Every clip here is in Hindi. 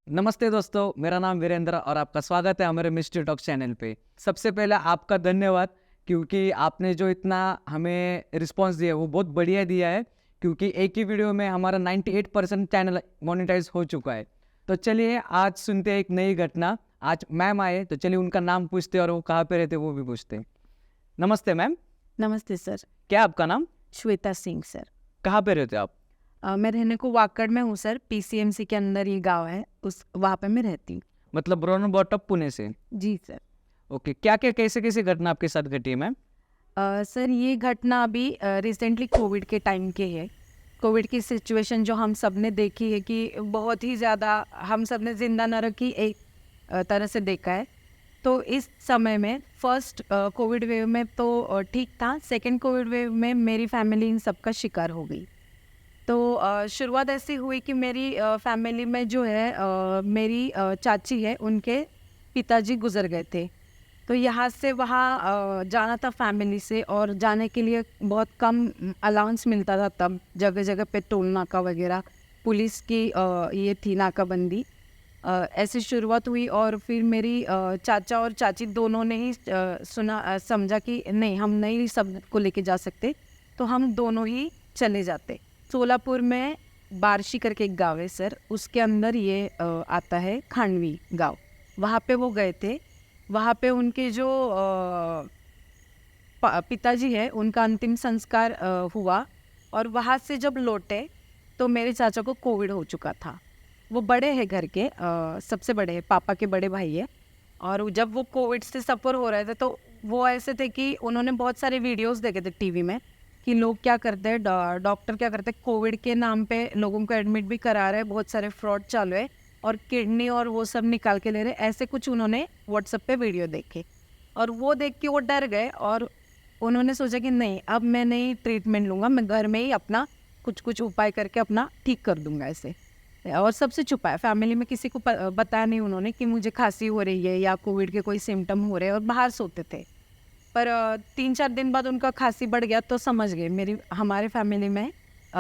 नमस्ते दोस्तों, मेरा नाम वीरेंद्र और आपका स्वागत है हमारे मिस्ट्री टॉक चैनल पे। सबसे पहले आपका धन्यवाद क्योंकि आपने जो इतना हमें रिस्पांस दिया है वो बहुत बढ़िया दिया है क्योंकि एक ही वीडियो में हमारा 98% चैनल मोनेटाइज हो चुका है। तो चलिए आज सुनते हैं एक नई घटना। आज मैम आए तो चलिए उनका नाम पूछते हैं और वो कहाँ पे रहते वो भी पूछते हैं। नमस्ते मैम, नमस्ते सर। क्या आपका नाम? श्वेता सिंह सर। कहाँ पे रहते हो आप? मैं रहने को वाकड़ में हूँ सर। पीसीएमसी के अंदर ये गांव है, उस वहाँ पे मैं रहती हूँ। मतलब ब्रोन बॉटअप पुणे से? जी सर। ओके, क्या क्या कैसे कैसे घटना आपके साथ घटी है मैम? सर ये घटना अभी रिसेंटली कोविड के टाइम के है। कोविड की सिचुएशन जो हम सब ने देखी है कि बहुत ही ज़्यादा हम सब ने जिंदा न रखी एक तरह से देखा है। तो इस समय में फर्स्ट कोविड वेव में तो ठीक था, सेकंड कोविड वेव में मेरी फैमिली इन सब का शिकार हो गई। तो शुरुआत ऐसी हुई कि मेरी फैमिली में जो है मेरी चाची है, उनके पिताजी गुजर गए थे। तो यहाँ से वहाँ जाना था फैमिली से, और जाने के लिए बहुत कम अलाउंस मिलता था तब। जगह जगह पे टोल नाका वगैरह, पुलिस की ये थी नाकाबंदी। ऐसी शुरुआत हुई और फिर मेरी चाचा और चाची दोनों ने ही समझा कि नहीं, हम नहीं सब को लेके जा सकते, तो हम दोनों ही चले जाते। सोलापुर में बारशी करके एक गांव है सर, उसके अंदर ये आता है खांडवी गांव। वहाँ पे वो गए थे। वहाँ पे उनके जो पिताजी है, उनका अंतिम संस्कार हुआ। और वहाँ से जब लौटे तो मेरे चाचा को कोविड हो चुका था। वो बड़े हैं घर के, सबसे बड़े हैं, पापा के बड़े भाई है। और जब वो कोविड से सफ़र हो रहे थे तो वो ऐसे थे कि उन्होंने बहुत सारे वीडियोस देखे थे टीवी में कि लोग क्या करते हैं, डॉक्टर क्या करते हैं, कोविड के नाम पे लोगों को एडमिट भी करा रहे हैं, बहुत सारे फ्रॉड चालू है और किडनी और वो सब निकाल के ले रहे, ऐसे कुछ उन्होंने व्हाट्सएप पे वीडियो देखे। और वो देख के वो डर गए और उन्होंने सोचा कि नहीं, अब मैं नहीं ट्रीटमेंट लूँगा, मैं घर में ही अपना कुछ कुछ उपाय करके अपना ठीक कर दूँगा ऐसे। और सबसे छुपाया, फैमिली में किसी को बताया नहीं उन्होंने कि मुझे खांसी हो रही है या कोविड के कोई सिम्टम हो रहे हैं, और बाहर सोते थे। पर 3-4 दिन बाद उनका खांसी बढ़ गया तो समझ गए। हमारे फैमिली में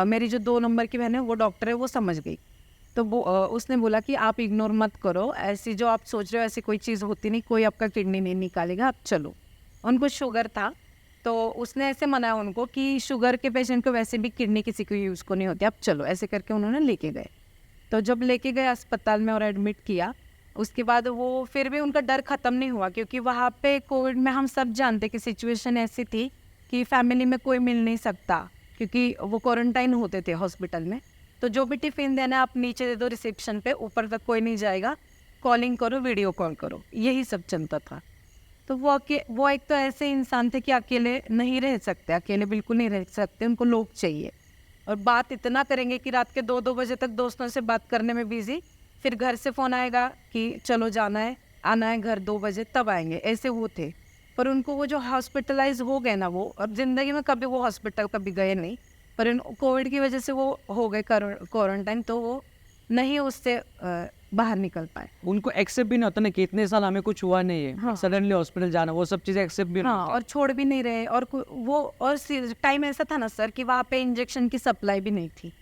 मेरी जो 2 नंबर की बहन है वो डॉक्टर है, वो समझ गई। तो वो उसने बोला कि आप इग्नोर मत करो, ऐसी जो आप सोच रहे हो ऐसी कोई चीज़ होती नहीं, कोई आपका किडनी नहीं निकालेगा, आप चलो। उनको शुगर था तो उसने ऐसे मनाया उनको कि शुगर के पेशेंट को वैसे भी किडनी किसी को यूज़ को नहीं होती, आप चलो, ऐसे करके उन्होंने लेके गए। तो जब लेके गए अस्पताल में और एडमिट किया, उसके बाद वो फिर भी उनका डर ख़त्म नहीं हुआ, क्योंकि वहाँ पे कोविड में हम सब जानते कि सिचुएशन ऐसी थी कि फैमिली में कोई मिल नहीं सकता, क्योंकि वो क्वारंटाइन होते थे हॉस्पिटल में। तो जो भी टिफ़िन देना है आप नीचे दे दो रिसेप्शन पे, ऊपर तक कोई नहीं जाएगा, कॉलिंग करो, वीडियो कॉल करो, यही सब चलता था। तो वो एक तो ऐसे इंसान थे कि अकेले नहीं रह सकते, अकेले बिल्कुल नहीं रह सकते, उनको लोग चाहिए। और बात इतना करेंगे कि रात के 2-2 बजे तक दोस्तों से बात करने में बिजी, फिर घर से फ़ोन आएगा कि चलो जाना है, आना है घर 2 बजे तब आएंगे, ऐसे वो थे। पर उनको वो जो हॉस्पिटलाइज हो गए ना, वो और ज़िंदगी में कभी वो हॉस्पिटल कभी गए नहीं, पर कोविड की वजह से वो हो गए क्वारंटाइन, तो वो नहीं उससे बाहर निकल पाए। उनको एक्सेप्ट भी नहीं होता ना कि इतने साल हमें कुछ हुआ नहीं है, हाँ। सडनली हॉस्पिटल जाना, वो सब चीज़ें एक्सेप्ट भी नहीं हाँ, होती। और छोड़ भी नहीं रहे। और वो और टाइम ऐसा था ना सर कि वहाँ पे इंजेक्शन की सप्लाई भी नहीं थी,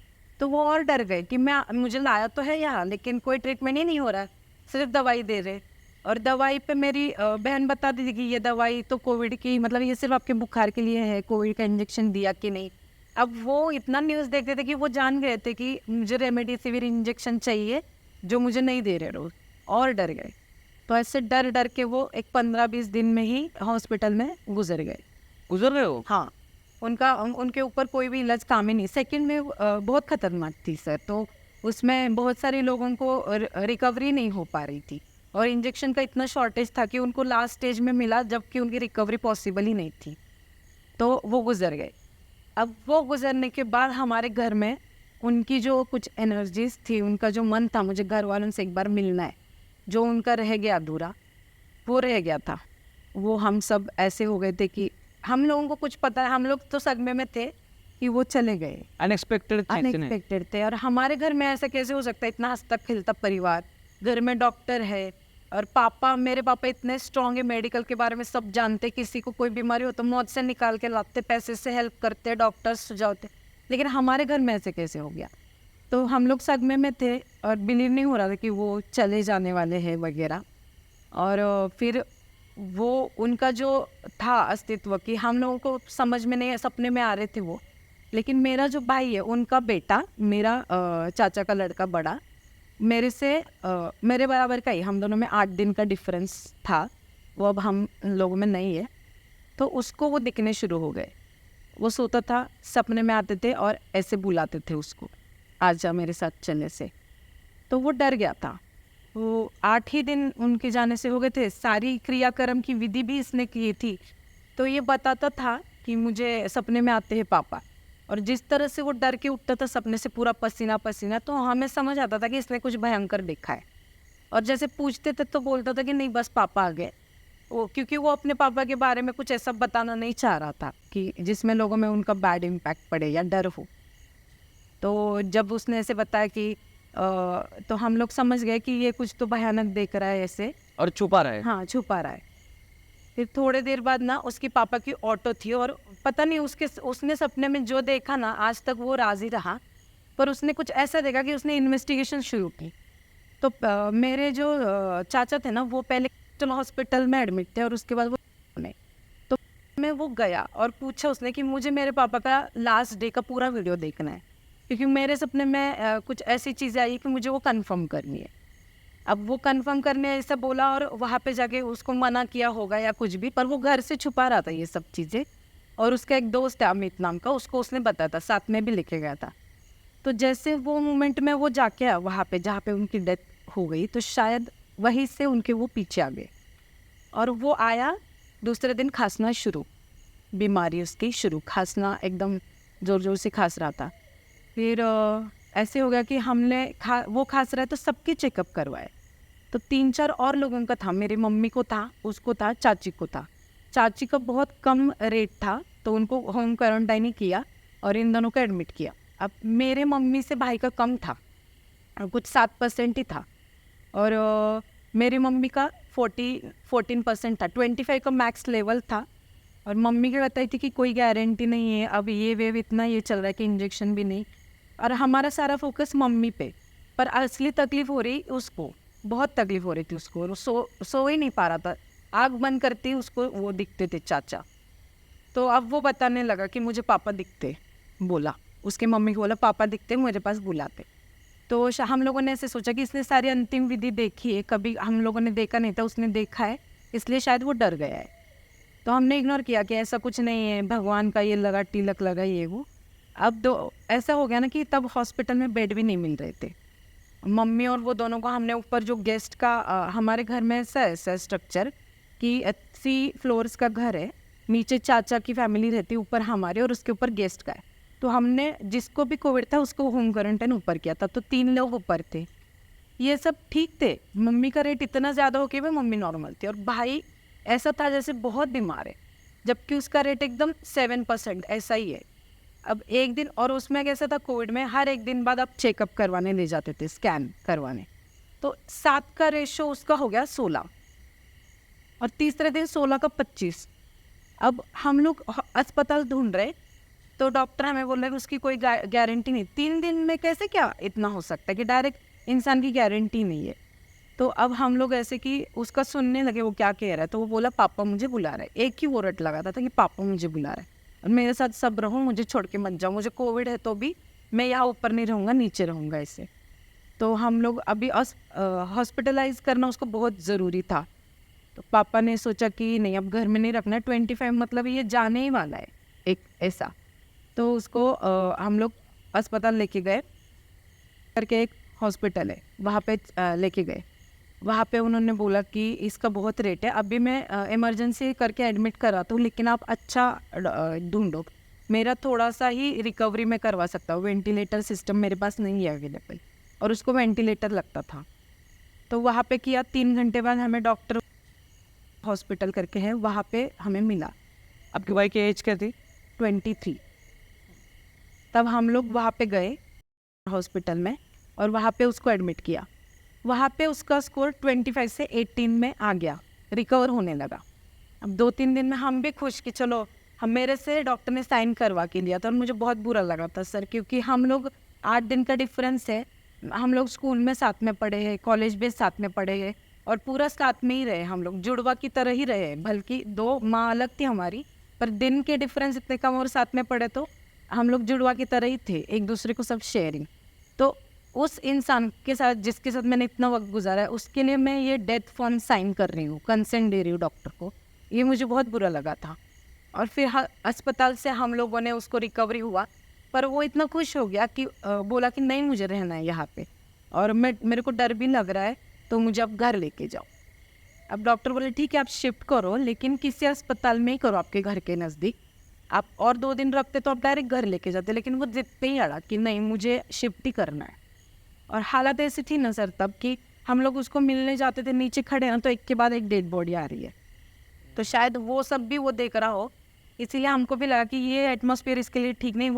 तो वो और डर गए कि मुझे लाया तो है यहाँ, लेकिन कोई ट्रीटमेंट ही नहीं हो रहा है, सिर्फ दवाई दे रहे। और दवाई पे मेरी बहन बता दी थी कि ये दवाई तो कोविड की, मतलब ये सिर्फ आपके बुखार के लिए है, कोविड का इंजेक्शन दिया कि नहीं। अब वो इतना न्यूज़ देखते थे कि वो जान गए थे कि मुझे रेमडेसिविर इंजेक्शन चाहिए, जो मुझे नहीं दे रहे रोज, और डर गए। तो ऐसे डर डर के वो एक 15-20 दिन में ही हॉस्पिटल में गुजर गए। गुजर रहे हो? हाँ, उनके ऊपर कोई भी इलाज काम ही नहीं। सेकंड में बहुत खतरनाक थी सर, तो उसमें बहुत सारे लोगों को रिकवरी नहीं हो पा रही थी, और इंजेक्शन का इतना शॉर्टेज था कि उनको लास्ट स्टेज में मिला जबकि उनकी रिकवरी पॉसिबल ही नहीं थी, तो वो गुजर गए। अब वो गुजरने के बाद हमारे घर में उनकी जो कुछ एनर्जीज थी, उनका जो मन था मुझे घर वालों से एक बार मिलना है, जो उनका रह गया अधूरा, वो रह गया था। वो हम सब ऐसे हो गए थे कि हम लोगों को कुछ पता है, हम लोग तो सदमे में थे कि वो चले गए, अनएक्सपेक्टेड थे। और हमारे घर में ऐसा कैसे हो सकता है, इतना हंसता खेलता परिवार, घर में डॉक्टर है, और मेरे पापा इतने स्ट्रॉन्ग है, मेडिकल के बारे में सब जानते, किसी को कोई बीमारी हो तो मौत से निकाल के लाते, पैसे से हेल्प करते, डॉक्टर्स सुझावते, लेकिन हमारे घर में ऐसे कैसे हो गया। तो हम लोग सदमे में थे और बिलीव नहीं हो रहा था कि वो चले जाने वाले हैं वगैरह। और फिर वो उनका जो था अस्तित्व कि हम लोगों को समझ में नहीं, सपने में आ रहे थे वो। लेकिन मेरा जो भाई है उनका बेटा, मेरा चाचा का लड़का बड़ा, मेरे से मेरे बराबर का ही, हम दोनों में 8 दिन का डिफरेंस था। वो अब हम लोगों में नहीं है। तो उसको वो दिखने शुरू हो गए। वो सोता था, सपने में आते थे और ऐसे बुलाते थे उसको, आजा मेरे साथ चलने से। तो वो डर गया था। वो 8 ही दिन उनके जाने से हो गए थे। सारी क्रियाक्रम की विधि भी इसने की थी। तो ये बताता था कि मुझे सपने में आते हैं पापा। और जिस तरह से वो डर के उठता था सपने से, पूरा पसीना पसीना, तो हमें समझ आता था कि इसने कुछ भयंकर देखा है। और जैसे पूछते थे तो बोलता था कि नहीं बस पापा आ गए। वो क्योंकि वो अपने पापा के बारे में कुछ ऐसा बताना नहीं चाह रहा था कि जिसमें लोगों में उनका बैड इम्पैक्ट पड़े या डर हो। तो जब उसने ऐसे बताया कि तो हम लोग समझ गए कि ये कुछ तो भयानक देख रहा है ऐसे। और छुपा रहा है। हाँ, छुपा रहा है। फिर थोड़े देर बाद ना उसके पापा की ऑटो थी और पता नहीं उसने सपने में जो देखा ना, आज तक वो राज ही रहा। पर उसने कुछ ऐसा देखा कि उसने इन्वेस्टिगेशन शुरू की। तो मेरे जो चाचा थे ना, वो पहले हॉस्पिटल में एडमिट थे और उसके बाद वो में तो मैं वो गया और पूछा उसने कि मुझे मेरे पापा का लास्ट डे का पूरा वीडियो देखना है, क्योंकि मेरे सपने में कुछ ऐसी चीज़ें आई कि मुझे वो कंफर्म करनी है। अब वो कंफर्म करने ऐसा बोला और वहाँ पे जाके उसको मना किया होगा या कुछ भी, पर वो घर से छुपा रहा था ये सब चीज़ें। और उसका एक दोस्त है अमित नाम का, उसको उसने बताया था, साथ में भी लेके गया था। तो जैसे वो मोमेंट में वो जाके आया वहाँ पे जहाँ पे उनकी डेथ हो गई, तो शायद वहीं से उनके वो पीछे आ गए। और वो आया, दूसरे दिन खांसना शुरू, बीमारी उसकी शुरू, खांसना एकदम ज़ोर ज़ोर से खांस रहा था। फिर ऐसे हो गया कि हमने वो खांस रहा है तो सबके चेकअप करवाए। तो 3-4 और लोगों का था, मेरी मम्मी को था, उसको था, चाची को था। चाची का बहुत कम रेट था तो उनको होम क्वारंटाइन ही किया और इन दोनों को एडमिट किया। अब मेरे मम्मी से भाई का कम था, कुछ 7% ही था। और मेरी मम्मी का 14% था, 25 का मैक्स लेवल था। और मम्मी क्या बताई थी कि कोई गारंटी नहीं है, अब ये वेव इतना ये चल रहा है कि इंजेक्शन भी नहीं। और हमारा सारा फोकस मम्मी पे, पर असली तकलीफ हो रही उसको, बहुत तकलीफ हो रही थी उसको। और सो ही नहीं पा रहा था, आँख बंद करती उसको वो दिखते थे चाचा। तो अब वो बताने लगा कि मुझे पापा दिखते, बोला उसके मम्मी को, बोला पापा दिखते मुझे पास बुलाते। तो हम लोगों ने ऐसे सोचा कि इसने सारी अंतिम विधि देखी है, कभी हम लोगों ने देखा नहीं था, उसने देखा है, इसलिए शायद वो डर गया है। तो हमने इग्नोर किया कि ऐसा कुछ नहीं है, भगवान का ये लगा, तिलक लगा, ये वो। अब ऐसा हो गया ना कि तब हॉस्पिटल में बेड भी नहीं मिल रहे थे। मम्मी और वो दोनों को हमने ऊपर जो गेस्ट का हमारे घर में ऐसा स्ट्रक्चर कि 3 फ्लोर्स का घर है, नीचे चाचा की फैमिली रहती है, ऊपर हमारे, और उसके ऊपर गेस्ट का है। तो हमने जिसको भी कोविड था उसको होम क्वारंटाइन ऊपर किया था, तो 3 लोग ऊपर थे। ये सब ठीक थे। मम्मी का रेट इतना ज़्यादा हो कि वह मम्मी नॉर्मल थी और भाई ऐसा था जैसे बहुत बीमार है, जबकि उसका रेट एकदम 7% ऐसा ही है। अब एक दिन, और उसमें कैसा था कोविड में, हर एक दिन बाद आप चेकअप करवाने ले जाते थे, स्कैन करवाने। तो 7 का रेशो उसका हो गया 16 और तीसरे दिन 16 का 25। अब हम लोग अस्पताल ढूंढ रहे, तो डॉक्टर हमें बोल रहे कि उसकी कोई गारंटी नहीं, 3 दिन में कैसे क्या इतना हो सकता है कि डायरेक्ट इंसान की गारंटी नहीं है। तो अब हम लोग ऐसे कि उसका सुनने लगे वो क्या कह रहा है। तो वो बोला पापा मुझे बुला रहे, एक ही वो रट लगाता था कि पापा मुझे बुला रहे और मेरे साथ सब रहो, मुझे छोड़ के मत जाओ, मुझे कोविड है तो भी मैं यहाँ ऊपर नहीं रहूँगा, नीचे रहूँगा ऐसे। तो हम लोग अभी हॉस्पिटलाइज करना उसको बहुत ज़रूरी था। तो पापा ने सोचा कि नहीं, अब घर में नहीं रखना, 25 मतलब ये जाने ही वाला है एक ऐसा। तो उसको हम लोग अस्पताल लेके गए, करके एक हॉस्पिटल है वहाँ पे लेके गए। वहाँ पे उन्होंने बोला कि इसका बहुत रेट है, अभी मैं इमरजेंसी करके एडमिट कराता हूँ, लेकिन आप अच्छा ढूंढो, मेरा थोड़ा सा ही रिकवरी में करवा सकता हूँ, वेंटिलेटर सिस्टम मेरे पास नहीं है अवेलेबल, और उसको वेंटिलेटर लगता था। तो वहाँ पे किया, 3 घंटे बाद हमें डॉक्टर हॉस्पिटल करके है वहाँ पे हमें मिला। आपके भाई की एज क्या थी? 23। तब हम लोग वहाँ पे गए हॉस्पिटल में और वहाँ पे उसको एडमिट किया। वहाँ पे उसका स्कोर 25 से 18 में आ गया, रिकवर होने लगा। अब 2-3 दिन में हम भी खुश कि चलो, हम मेरे से डॉक्टर ने साइन करवा के लिया था और मुझे बहुत बुरा लगा था सर, क्योंकि हम लोग 8 दिन का डिफरेंस है। हम लोग स्कूल में साथ में पढ़े हैं, कॉलेज में साथ में पढ़े हैं और पूरा साथ में ही रहे, हम लोग जुड़वा की तरह ही रहे, बल्कि 2 माँ अलग थी हमारी, पर दिन के डिफरेंस इतने कम और साथ में पढ़े तो हम लोग जुड़वा की तरह ही थे, एक दूसरे को सब शेयरिंग। तो उस इंसान के साथ जिसके साथ मैंने इतना वक्त गुजारा है, उसके लिए मैं ये डेथ फॉर्म साइन कर रही हूँ, कंसेंट दे रही हूँ डॉक्टर को, ये मुझे बहुत बुरा लगा था। और फिर अस्पताल से हम लोगों ने उसको रिकवरी हुआ, पर वो इतना खुश हो गया कि बोला कि नहीं मुझे रहना है यहाँ पे, और मेरे को डर भी लग रहा है, तो मुझे अब घर लेके जाओ। अब डॉक्टर बोले ठीक है आप शिफ्ट करो, लेकिन किसी अस्पताल में ही करो आपके घर के नज़दीक। आप और 2 दिन रखते तो आप डायरेक्ट घर लेके जाते, लेकिन वो जिद पे ही अड़ा कि नहीं मुझे शिफ्ट ही करना है। और हालत ऐसी थी ना सर तब कि हम लोग उसको मिलने जाते थे, नीचे खड़े ना तो एक के बाद एक डेड बॉडी आ रही है, तो शायद वो सब भी वो देख रहा हो, इसीलिए हमको भी लगा कि ये एटमॉस्फेयर इसके लिए ठीक नहीं।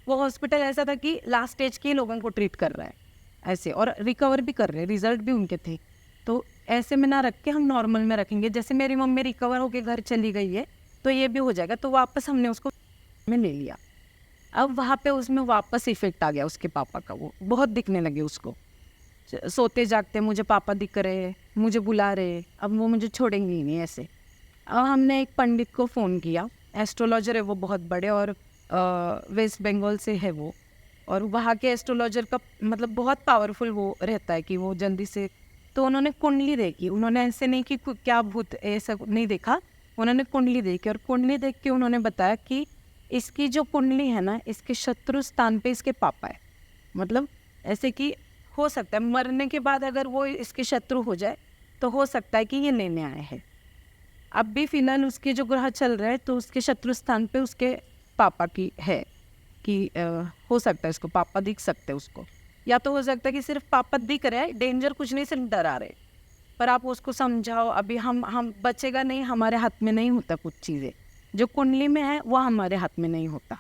वो हॉस्पिटल ऐसा था कि लास्ट स्टेज के लोगों को ट्रीट कर रहा है ऐसे, और रिकवर भी कर रहे हैं, रिजल्ट भी उनके थे। तो ऐसे में ना रख के हम नॉर्मल में रखेंगे, जैसे मेरी मम्मी रिकवर होके घर चली गई है तो ये भी हो जाएगा, तो वापस हमने उसको में ले लिया। अब वहाँ पे उसमें वापस इफेक्ट आ गया उसके पापा का, वो बहुत दिखने लगे उसको, सोते जागते मुझे पापा दिख रहे, मुझे बुला रहे, अब वो मुझे छोड़ेंगे ही नहीं ऐसे। अब हमने एक पंडित को फ़ोन किया, एस्ट्रोलॉजर है वो बहुत बड़े, और वेस्ट बंगाल से है वो, और वहाँ के एस्ट्रोलॉजर का मतलब बहुत पावरफुल वो रहता है कि वो जल्दी से, तो उन्होंने कुंडली देखी, उन्होंने ऐसे नहीं कि क्या भूत ऐसा नहीं देखा, उन्होंने कुंडली देखी, और कुंडली देख के उन्होंने बताया कि इसकी जो कुंडली है ना, इसके शत्रु स्थान पे इसके पापा है। मतलब ऐसे कि हो सकता है मरने के बाद अगर वो इसके शत्रु हो जाए तो हो सकता है कि ये लेने आए हैं। अब भी फिलहाल उसके जो ग्रह चल रहे हैं तो उसके शत्रु स्थान पे उसके पापा की है कि हो सकता है इसको पापा दिख सकते हैं उसको, या तो हो सकता है कि सिर्फ पापा दिख रहे हैं, डेंजर कुछ नहीं, सिर्फ डरा रहे, पर आप उसको समझाओ। अभी हम बचेगा नहीं, हमारे हाथ में नहीं होता कुछ चीज़ें, जो कुंडली में है वो हमारे हाथ में नहीं होता।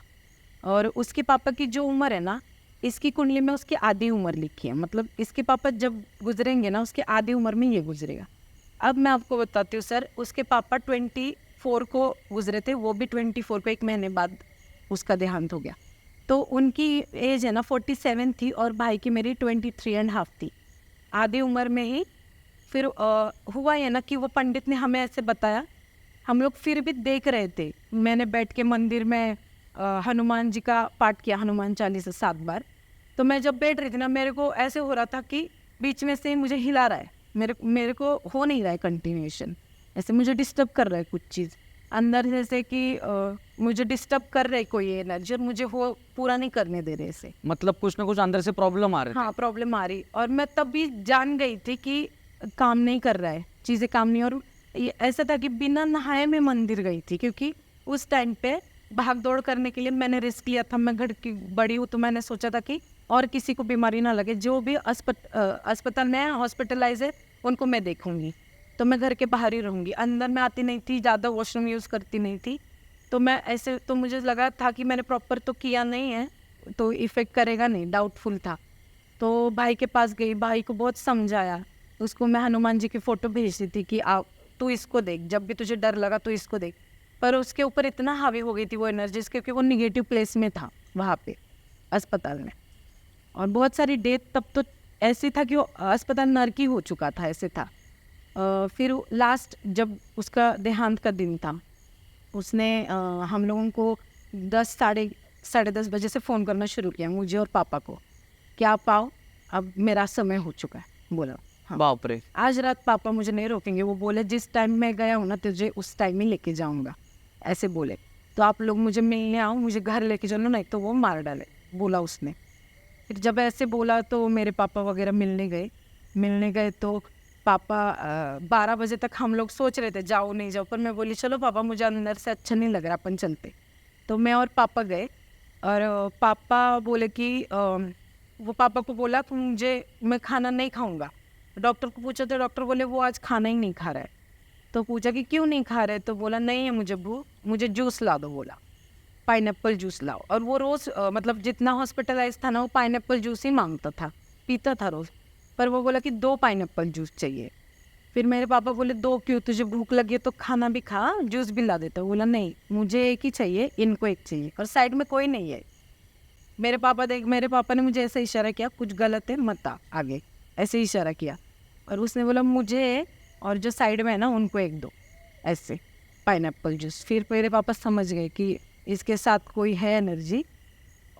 और उसके पापा की जो उम्र है ना, इसकी कुंडली में उसकी आधी उम्र लिखी है, मतलब इसके पापा जब गुजरेंगे ना उसकी आधी उम्र में ये गुजरेगा। अब मैं आपको बताती हूँ सर, उसके पापा 24 को गुजरे थे, वो भी 24 को 1 महीने बाद उसका देहांत हो गया। तो उनकी एज है ना 47 थी, और भाई की मेरी 23.5 थी, आधी उम्र में ही। फिर हुआ ये ना कि वो पंडित ने हमें ऐसे बताया, हम लोग फिर भी देख रहे थे, मैंने बैठ के मंदिर में हनुमान जी का पाठ किया, हनुमान चालीसा 7 बार। तो मैं जब बैठ रही थी ना, मेरे को ऐसे हो रहा था कि बीच में से मुझे हिला रहा है, मेरे को हो नहीं रहा है कंटिन्यूएशन, ऐसे मुझे डिस्टर्ब कर रहा है कुछ चीज़ अंदर, जैसे कि मुझे डिस्टर्ब कर रहे कोई एनर्जी, और मुझे वो पूरा नहीं करने दे रहे ऐसे। मतलब कुछ ना कुछ अंदर से प्रॉब्लम आ रही हाँ प्रॉब्लम आ रही, और मैं तब भी जान गई थी कि काम नहीं कर रहा है, चीज़ें काम नहीं। और ये ऐसा था कि बिना नहाए मैं मंदिर गई थी, क्योंकि उस टाइम पे भाग दौड़ करने के लिए मैंने रिस्क लिया था, मैं घर की बड़ी हूँ, तो मैंने सोचा था कि और किसी को बीमारी ना लगे, जो भी अस्पताल में हॉस्पिटलाइज है उनको मैं देखूंगी, तो मैं घर के बाहर ही रहूँगी, अंदर में आती नहीं थी, ज़्यादा वॉशरूम यूज़ करती नहीं थी। तो मैं ऐसे, तो मुझे लगा था कि मैंने प्रॉपर तो किया नहीं है, तो इफ़ेक्ट करेगा नहीं, डाउटफुल था। तो भाई के पास गई, भाई को बहुत समझाया, उसको मैं हनुमान जी की फ़ोटो भेजती थी कि आप तू इसको देख, जब भी तुझे डर लगा तो इसको देख। पर उसके ऊपर इतना हावी हो गई थी वो एनर्जीज, क्योंकि वो निगेटिव प्लेस में था वहाँ पे अस्पताल में, और बहुत सारी डेथ तब तो ऐसी था कि वो अस्पताल नरकी हो चुका था, ऐसे था। फिर लास्ट जब उसका देहांत का दिन था, उसने हम लोगों को 10 साढ़े 10 बजे से फ़ोन करना शुरू किया, मुझे और पापा को, कि आप आओ, अब मेरा समय हो चुका है। बोला हाँ, बाप रे। आज रात पापा मुझे नहीं रोकेंगे, वो बोले जिस टाइम मैं गया हूँ ना तुझे उस टाइम ही लेके जाऊँगा, ऐसे बोले। तो आप लोग मुझे मिलने आओ, मुझे घर लेके चलो, नहीं तो वो मार डाले, बोला उसने। फिर जब ऐसे बोला तो मेरे पापा वगैरह मिलने गए तो पापा 12 बजे तक हम लोग सोच रहे थे जाओ नहीं जाओ, पर मैं बोली चलो पापा, मुझे अंदर से अच्छा नहीं लग रहा, अपन चलते। तो मैं और पापा गए, और पापा बोले कि वो पापा को बोला कि मैं खाना नहीं खाऊंगा। डॉक्टर को पूछा तो डॉक्टर बोले वो आज खाना ही नहीं खा रहा है। तो पूछा कि क्यों नहीं खा रहे, तो बोला नहीं है मुझे भूख, मुझे जूस ला दो, बोला पाइनएप्पल जूस लाओ। और वो रोज़ मतलब जितना हॉस्पिटलाइज था ना, वो पाइनएप्पल जूस ही मांगता था, पीता था रोज़, पर वो बोला कि 2 पाइनएप्पल जूस चाहिए। फिर मेरे पापा बोले 2 क्यों, तुझे भूख लगी है तो खाना भी खा, जूस भी ला देता। बोला नहीं, मुझे एक ही चाहिए, इनको एक चाहिए, और साइड में कोई नहीं है। मेरे पापा ने मुझे ऐसे इशारा किया, कुछ गलत है मत आ आगे, ऐसे ही इशारा किया। और उसने बोला मुझे और जो साइड में है ना उनको एक दो, ऐसे पाइनएप्पल जूस। फिर मेरे पापा समझ गए कि इसके साथ कोई है एनर्जी।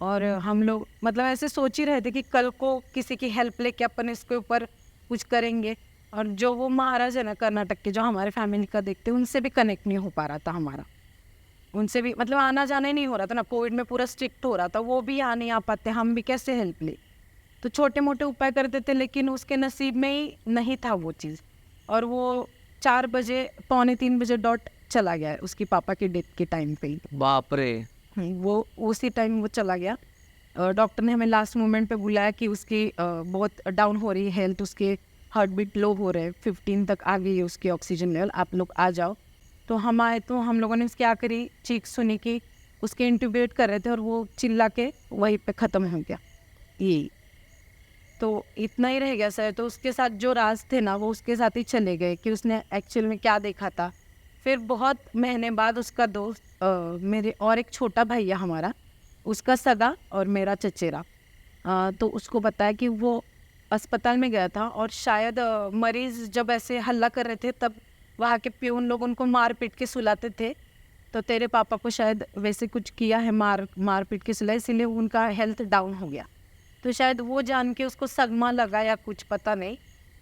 और हम लोग मतलब ऐसे सोच ही रहे थे कि कल को किसी की हेल्प लेके अपन इसके ऊपर कुछ करेंगे। और जो वो महाराज है ना कर्नाटक के, जो हमारे फैमिली का देखते, उनसे भी कनेक्ट नहीं हो पा रहा था हमारा। उनसे भी मतलब आना जाना ही नहीं हो रहा था ना, कोविड में पूरा स्ट्रिक्ट हो रहा था, वो भी यहाँ नहीं आ पाते, हम भी कैसे हेल्प ले। तो छोटे मोटे उपाय करते थे, लेकिन उसके नसीब में ही नहीं था वो चीज़। और वो 4 बजे, पौने 3 बजे डॉट चला गया है, उसकी पापा की डेथ के टाइम पे ही। बाप रे। वो उसी टाइम वो चला गया। डॉक्टर ने हमें लास्ट मोमेंट पे बुलाया कि उसकी बहुत डाउन हो रही है हेल्थ, उसके हार्ट बीट लो हो रहे हैं, 15 तक आ गई है उसकी ऑक्सीजन लेवल, आप लोग आ जाओ। तो हम आए, तो हम लोगों ने क्या करी, चीख सुनी कि उसके इंट्यूबेट कर रहे थे और वो चिल्ला के वहीं पे ख़त्म हो गया। यही तो इतना ही रह गया सर। तो उसके साथ जो राज थे ना, वो उसके साथ ही चले गए कि उसने एक्चुअल में क्या देखा था। फिर बहुत महीने बाद उसका दोस्त मेरे और एक छोटा भाई है हमारा, उसका सगा और मेरा चचेरा, तो उसको बताया कि वो अस्पताल में गया था। और शायद मरीज़ जब ऐसे हल्ला कर रहे थे, तब वहाँ के प्यून लोग उनको मार पीट के सुलाते थे। तो तेरे पापा को शायद वैसे कुछ किया है, मार पीट के सुलाया, इसीलिए उनका हेल्थ डाउन हो गया। तो शायद वो जान के उसको सदमा लगा या कुछ पता नहीं,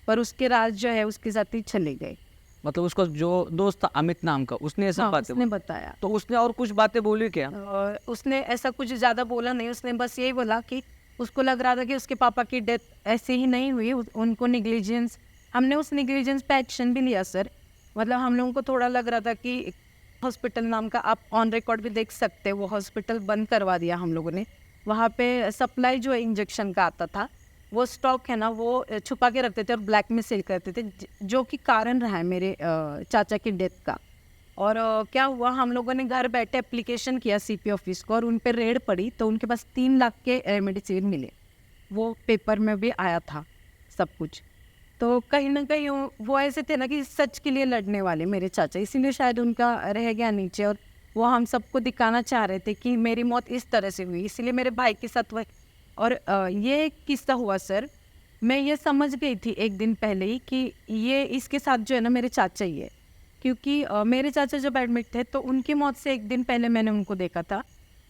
पर उसके राज जो है उसके साथ ही चले गए। मतलब उसका जो दोस्त था अमित नाम का, उसने ऐसा हाँ, बातें उसने बताया। तो उसने और कुछ बातें बोली क्या? और उसने ऐसा कुछ ज़्यादा बोला नहीं, उसने बस यही बोला कि उसको लग रहा था कि उसके पापा की डेथ ऐसे ही नहीं हुई, उनको निग्लिजेंस, हमने उस निग्लिजेंस पे एक्शन भी लिया सर। मतलब हम लोगों को थोड़ा लग रहा था कि हॉस्पिटल नाम का, आप ऑन रिकॉर्ड भी देख सकते हैं, वो हॉस्पिटल बंद करवा दिया हम लोगों ने। वहाँ पे सप्लाई जो इंजेक्शन का आता था, वो स्टॉक है ना, वो छुपा के रखते थे और ब्लैक में सेल करते थे, जो कि कारण रहा है मेरे चाचा की डेथ का। और क्या हुआ, हम लोगों ने घर बैठे एप्लीकेशन किया सीपी ऑफिस को, और उन पर रेड पड़ी, तो उनके पास 3 लाख के मेडिसिन मिले। वो पेपर में भी आया था सब कुछ। तो कहीं ना कहीं वो ऐसे थे ना कि सच के लिए लड़ने वाले मेरे चाचा, इसीलिए शायद उनका रह गया नीचे। और वो हम सबको दिखाना चाह रहे थे कि मेरी मौत इस तरह से हुई, इसीलिए मेरे भाई के साथ वही। और ये एक किस्सा हुआ सर, मैं ये समझ गई थी एक दिन पहले ही कि ये इसके साथ जो है ना मेरे चाचा ही है। क्योंकि मेरे चाचा जब एडमिट थे, तो उनकी मौत से एक दिन पहले मैंने उनको देखा था।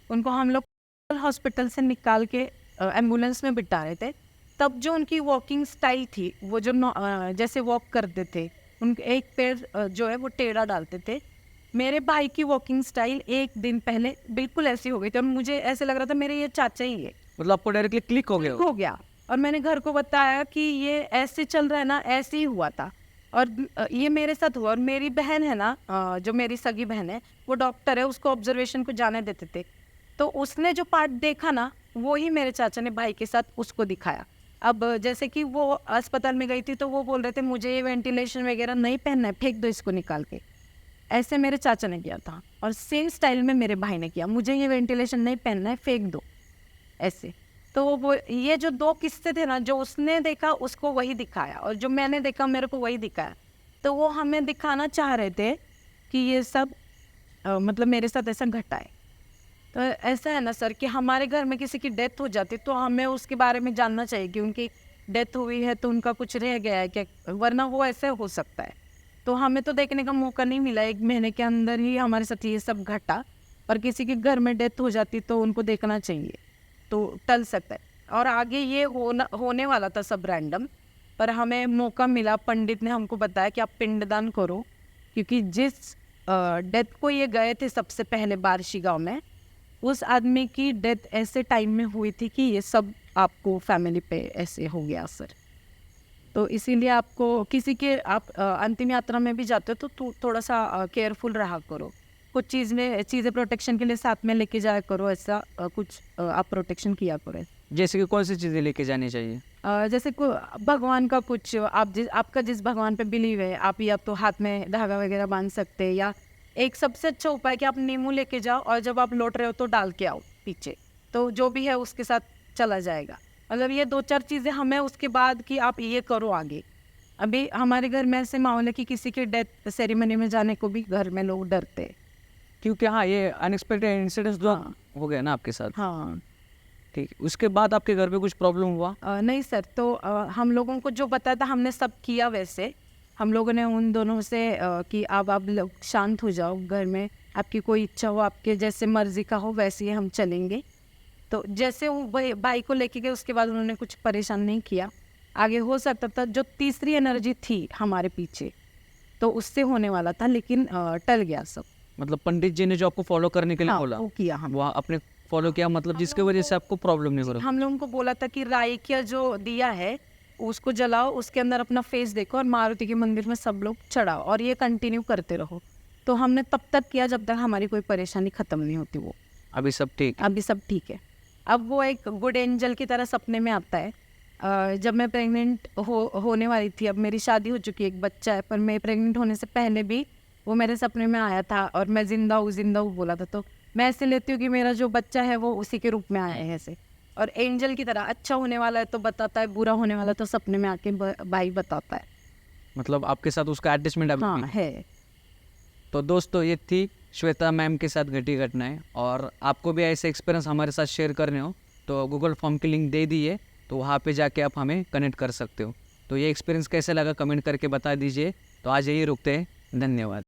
उनको हम लोग हॉस्पिटल से निकाल के एम्बुलेंस में बिठा रहे थे। तब जो उनकी वॉकिंग स्टाइल थी, वो जो जैसे वॉक करते थे, उनके एक पैर जो है वो टेढ़ा डालते थे। मेरे भाई की वॉकिंग स्टाइल एक दिन पहले बिल्कुल ऐसी हो गई थी, और मुझे ऐसे लग रहा था मेरे ये चाचा ही है। मतलब आपको डायरेक्टली क्लिक हो गया? हो गया। और मैंने घर को बताया कि ये ऐसे चल रहा है ना, ऐसे ही हुआ था। और ये मेरे साथ हुआ। और मेरी बहन है ना, जो मेरी सगी बहन है, वो डॉक्टर है, उसको ऑब्जर्वेशन को जाने देते थे। तो उसने जो पार्ट देखा ना, वो ही मेरे चाचा ने भाई के साथ उसको दिखाया। अब जैसे कि वो अस्पताल में गई थी, तो वो बोल रहे थे मुझे ये वेंटिलेशन वगैरह नहीं पहनना है, फेंक दो इसको निकाल के। ऐसे मेरे चाचा ने किया था। और सेम स्टाइल में मेरे भाई ने किया, मुझे ये वेंटिलेशन नहीं पहनना है, फेंक दो ऐसे। तो वो ये जो 2 किस्से थे ना, जो उसने देखा उसको वही दिखाया, और जो मैंने देखा मेरे को वही दिखाया। तो वो हमें दिखाना चाह रहे थे कि ये सब मतलब मेरे साथ ऐसा घटा है। तो ऐसा है ना सर कि हमारे घर में किसी की डेथ हो जाती, तो हमें उसके बारे में जानना चाहिए कि उनकी डेथ हुई है तो उनका कुछ रह गया है क्या, वरना वो ऐसे हो सकता है। तो हमें तो देखने का मौका नहीं मिला, 1 महीने के अंदर ही हमारे साथ ये सब घटा। और किसी के घर में डेथ हो जाती तो उनको देखना चाहिए, तो टल सकता है। और आगे ये होने वाला था सब रैंडम, पर हमें मौका मिला, पंडित ने हमको बताया कि आप पिंडदान करो। क्योंकि जिस डेथ को ये गए थे सबसे पहले बार्शी गांव में, उस आदमी की डेथ ऐसे टाइम में हुई थी कि ये सब आपको फैमिली पे ऐसे हो गया असर। तो इसीलिए आपको किसी के आप अंतिम यात्रा में भी जाते हो तो थोड़ा सा केयरफुल रहा करो। कुछ चीज़ें प्रोटेक्शन के लिए साथ में लेके जाया करो, ऐसा कुछ आप प्रोटेक्शन किया करो। जैसे कि कौन सी चीज़ें लेके जानी चाहिए? जैसे भगवान का कुछ, आपका जिस भगवान पे बिलीव है, आप या तो हाथ में धागा वगैरह बांध सकते हैं, या एक सबसे अच्छा उपाय कि आप नींबू लेके जाओ, और जब आप लौट रहे हो तो डाल के आओ पीछे, तो जो भी है उसके साथ चला जाएगा। मतलब ये 2-4 चीज़ें हमें उसके बाद कि आप ये करो आगे। अभी हमारे घर में ऐसे माहौल है कि किसी की डेथ सेरेमनी में जाने को भी घर में लोग डरते हैं। क्योंकि हाँ, ये अनएक्सपेक्टेड इंसिडेंट्स जो हाँ। हो गया ना आपके साथ। हाँ, ठीक है, उसके बाद आपके घर पे कुछ प्रॉब्लम हुआ? नहीं सर, तो हम लोगों को जो बताया था हमने सब किया वैसे। हम लोगों ने उन दोनों से कि अब आप लोग शांत हो जाओ, घर में आपकी कोई इच्छा हो, आपके जैसे मर्जी का हो वैसे ही हम चलेंगे। तो जैसे वो भाई को लेके गए उसके बाद उन्होंने कुछ परेशान नहीं किया। आगे हो सकता था जो तीसरी एनर्जी थी हमारे पीछे, तो उससे होने वाला था, लेकिन टल गया सब। मतलब पंडित जी ने जो आपको फॉलो करने के लिए हाँ, बोला, वो किया हम। वो आपने फॉलो किया, मतलब जिसके वजह से आपको प्रॉब्लम नहीं हो रहा? हम लोगों को बोला था कि राई का जो दिया है उसको जलाओ, उसके अंदर अपना फेस देखो और मारुति के मंदिर में सब लोग चढ़ाओ और ये कंटिन्यू करते रहो। तो हमने तब तक किया जब तक हमारी कोई परेशानी खत्म नहीं होती। वो अभी सब ठीक है? अभी सब ठीक है। अब वो एक गुड एंजल की तरह सपने में आता है। जब मैं प्रेग्नेंट होने वाली थी, अब मेरी शादी हो चुकी है, एक बच्चा है, पर मैं प्रेग्नेंट होने से पहले भी वो मेरे सपने में आया था और मैं जिंदा हूँ बोला था। तो मैं ऐसे लेती हूँ कि मेरा जो बच्चा है वो उसी के रूप में आया है ऐसे। और एंजल की तरह अच्छा होने वाला है तो बताता है, बुरा होने वाला तो सपने में आके भाई बताता है। मतलब आपके साथ उसका एडजस्टमेंट अभी हाँ भी? है। तो दोस्तों, ये थी श्वेता मैम के साथ घटी घटनाएं, और आपको भी ऐसे एक्सपीरियंस हमारे साथ शेयर करने हो तो गूगल फॉर्म की लिंक दे दी है, तो वहाँ पे जाके आप हमें कनेक्ट कर सकते हो। तो ये एक्सपीरियंस कैसे लगा कमेंट करके बता दीजिए। तो आज यही रुकते हैं, धन्यवाद।